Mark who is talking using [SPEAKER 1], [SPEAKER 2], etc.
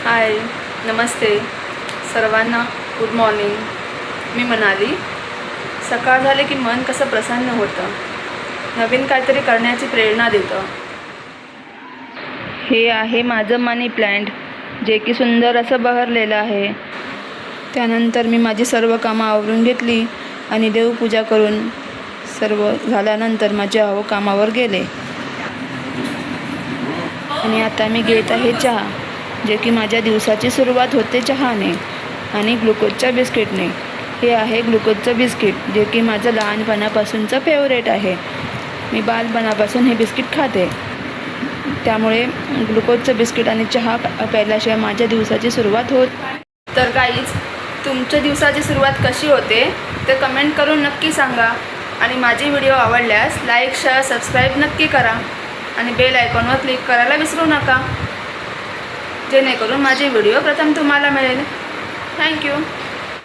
[SPEAKER 1] हाय, नमस्ते सर्वांना. Good morning. मी मनाली. सकाळ झाले की मन कसं प्रसन्न होतं, नवीन काहीतरी करण्याची प्रेरणा देतं. हे आहे माझं मनी प्लॅन्ट, जे की सुंदर असं बहरलेलं आहे. त्यानंतर मी माझी सर्व कामं आवरून घेतली आणि देवपूजा करून सर्व झाल्यानंतर माझ्या कामावर गेले. आणि आता मी घेत आहे चहा, जे की माझ्या दिवसाची सुरुवात होते चहाने आणि ग्लुकोजच्या बिस्किटने. हे आहे ग्लुकोजचं बिस्किट, जे की माझं लहानपणापासूनचं फेवरेट आहे. मी बालपणापासून हे बिस्किट खाते, त्यामुळे ग्लुकोजचं बिस्किट आणि चहा प्यायल्याशिवाय माझ्या दिवसाची सुरुवात होत. तर काहीच तुमच्या दिवसाची सुरुवात कशी होते ते कमेंट करून नक्की सांगा. आणि माझे व्हिडिओ आवडल्यास लाईक, शेअर, सबस्क्राईब नक्की करा आणि बेल आयकॉनवर क्लिक करायला विसरू नका, जेणेकरून माझे व्हिडिओ प्रथम तुम्हाला मिळेल. थँक्यू.